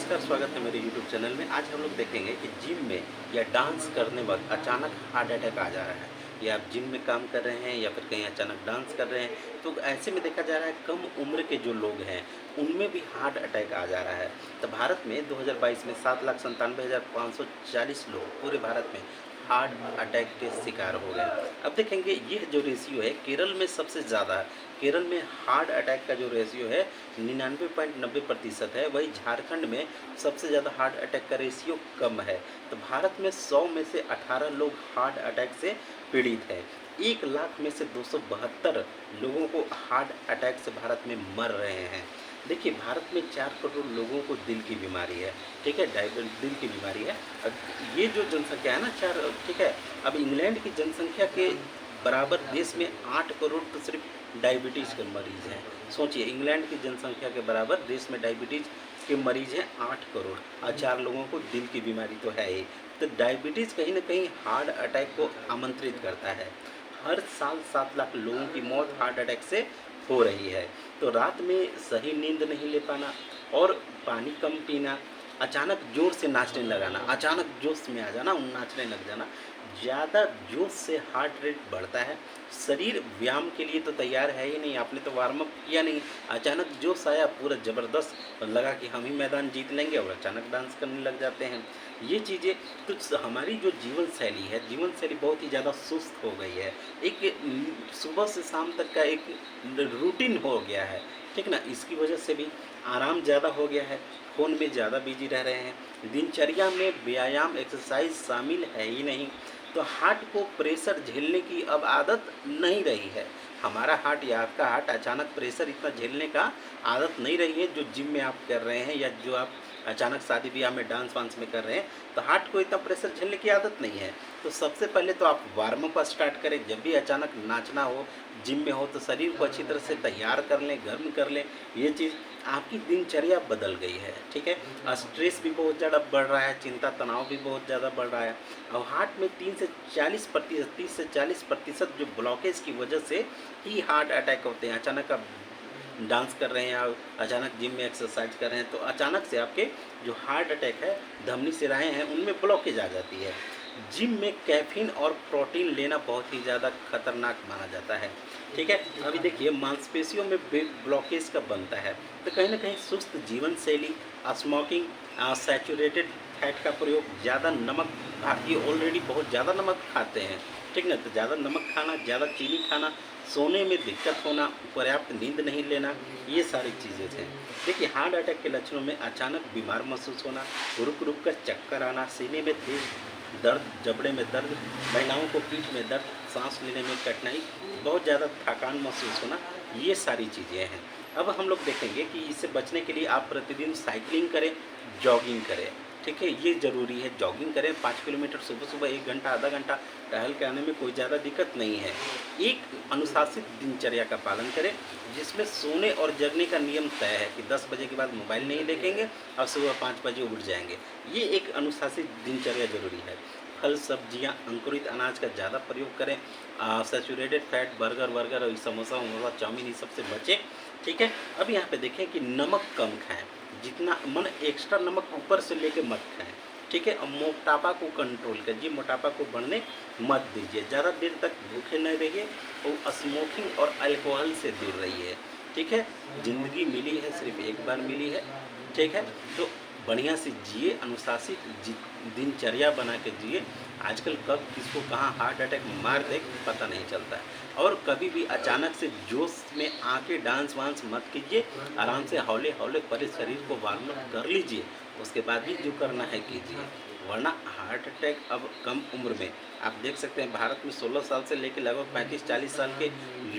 नमस्कार, स्वागत है मेरे यूट्यूब चैनल में। आज हम लोग देखेंगे कि जिम में या डांस करने वक्त अचानक हार्ट अटैक आ जा रहा है, या आप जिम में काम कर रहे हैं या फिर कहीं अचानक डांस कर रहे हैं, तो ऐसे में देखा जा रहा है कम उम्र के जो लोग हैं उनमें भी हार्ट अटैक आ जा रहा है। तो भारत में 2022 में 7,97,540 लोग पूरे भारत में हार्ट अटैक के शिकार हो गए। अब देखेंगे यह जो रेशियो है केरल में सबसे ज़्यादा है। केरल में हार्ट अटैक का जो रेशियो है 99.90% है, वही झारखंड में सबसे ज़्यादा हार्ट अटैक का रेशियो कम है। तो भारत में 100 में से 18 लोग हार्ट अटैक से पीड़ित हैं। 1 लाख में से 272 लोगों को हार्ट अटैक से भारत में मर रहे हैं। देखिए, भारत में 4 करोड़ लोगों को दिल की बीमारी है, ठीक है, दिल की बीमारी है। ये जो जनसंख्या है ना 4, ठीक है, अब इंग्लैंड की जनसंख्या के बराबर देश में 8 करोड़ तो सिर्फ डायबिटीज़ के मरीज़ हैं। सोचिए, इंग्लैंड की जनसंख्या के बराबर देश में डायबिटीज़ के मरीज़ हैं 8 करोड़ और 4 लोगों को दिल की बीमारी तो है ही। तो डायबिटीज़ कहीं न कहीं हार्ट अटैक को आमंत्रित करता है। हर साल 7 लाख लोगों की मौत हार्ट अटैक से हो रही है। तो रात में सही नींद नहीं ले पाना और पानी कम पीना, अचानक ज़ोर से नाचने लगाना, अचानक जोश में आ जाना, नाचने लग जाना, ज़्यादा जोश से हार्ट रेट बढ़ता है। शरीर व्यायाम के लिए तो तैयार है ही नहीं, आपने तो वार्म अप किया नहीं, अचानक जोश आया, पूरा ज़बरदस्त लगा कि हम ही मैदान जीत लेंगे और अचानक डांस करने लग जाते हैं। ये चीज़ें तो हमारी जो जीवन शैली है, जीवन शैली बहुत ही ज़्यादा सुस्त हो गई है। एक सुबह से शाम तक का एक रूटीन हो गया है, ठीक ना? इसकी वजह से भी आराम ज़्यादा हो गया है, फ़ोन में ज़्यादा बिजी रह रहे हैं, दिनचर्या में व्यायाम एक्सरसाइज शामिल है ही नहीं। तो हार्ट को प्रेशर झेलने की अब आदत नहीं रही है। हमारा हार्ट या आपका हार्ट अचानक प्रेशर इतना झेलने का आदत नहीं रही है, जो जिम में आप कर रहे हैं या जो आप अचानक शादी ब्याह में डांस वांस में कर रहे हैं, तो हार्ट को इतना प्रेशर झेलने की आदत नहीं है। तो सबसे पहले तो आप वार्म अप स्टार्ट करें। जब भी अचानक नाचना हो, जिम में हो, तो शरीर को अच्छी तरह से तैयार कर लें, गर्म कर लें। ये चीज़ आपकी दिनचर्या बदल गई है, ठीक है। स्ट्रेस भी बहुत ज़्यादा बढ़ रहा है, चिंता तनाव भी बहुत ज़्यादा बढ़ रहा है। और हार्ट में 30 से 40% जो ब्लॉकेज की वजह से ही हार्ट अटैक होते हैं। अचानक आप डांस कर रहे हैं या अचानक जिम में एक्सरसाइज कर रहे हैं, तो अचानक से आपके जो हार्ट अटैक है, धमनी शिराएँ हैं, उनमें ब्लॉकेज आ जाती है। जिम में कैफ़ीन और प्रोटीन लेना बहुत ही ज़्यादा खतरनाक माना जाता है, ठीक है। अभी देखिए, मांसपेशियों में ब्लॉकेज कब बनता है, तो कहीं न कहीं सुस्त जीवन शैली, स्मोकिंग, सैचुरेटेड फैट का प्रयोग, ज़्यादा नमक, भारतीय ऑलरेडी बहुत ज़्यादा नमक खाते हैं, ठीक ना? तो ज़्यादा नमक खाना, ज़्यादा चीनी खाना, सोने में दिक्कत होना, पर्याप्त नींद नहीं लेना, ये सारी चीज़ें थे। देखिए, हार्ट अटैक के लक्षणों में अचानक बीमार महसूस होना, रुक-रुक कर चक्कर आना, सीने में तेज़ दर्द, जबड़े में दर्द, महिलाओं को पीठ में दर्द, साँस लेने में कठिनाई, बहुत ज़्यादा थकान महसूस होना, ये सारी चीज़ें हैं। अब हम लोग देखेंगे कि इससे बचने के लिए आप प्रतिदिन साइक्लिंग करें, जॉगिंग करें, ठीक है? ये ज़रूरी है, जॉगिंग करें 5 किलोमीटर सुबह-सुबह, 1 घंटा, आधा घंटा टहल के आने में कोई ज़्यादा दिक्कत नहीं है। एक अनुशासित दिनचर्या का पालन करें, जिसमें सोने और जगने का नियम तय है कि 10 बजे के बाद मोबाइल नहीं देखेंगे और सुबह 5 बजे उठ जाएँगे। ये एक अनुशासित दिनचर्या ज़रूरी है। फल, सब्जियाँ, अंकुरित अनाज का ज़्यादा प्रयोग करें। सैचुरेटेड फैट, बर्गर-वर्गर और समोसा-वमोसा, चाउमीन, ये सब से बचें, ठीक है? अब यहाँ पे देखें कि नमक कम खाएँ, जितना मन एक्स्ट्रा नमक ऊपर से लेके मत खाएँ, ठीक है? और मोटापा को कंट्रोल कीजिए, मोटापा को बढ़ने मत दीजिए, ज़्यादा देर तक भूखे न रहिए और स्मोकिंग और अल्कोहल से दूर रहिए, ठीक है? ज़िंदगी मिली है, सिर्फ़ एक बार मिली है, ठीक है? तो बढ़िया से जिए, अनुशासित दिनचर्या बना के जिए। आजकल कब किसको कहाँ हार्ट अटैक मार दे पता नहीं चलता है। और कभी भी अचानक से जोश में आके डांस वांस मत कीजिए, आराम से हौले-हौले पहले शरीर को वार्म अप कर लीजिए, उसके बाद ही जो करना है कीजिए। वरना हार्ट अटैक अब कम उम्र में, आप देख सकते हैं भारत में 16 साल से लेकर लगभग 35-40 साल के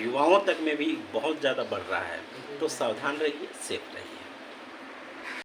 युवाओं तक में भी बहुत ज़्यादा बढ़ रहा है। तो सावधान रहिए, सेफ रहिए।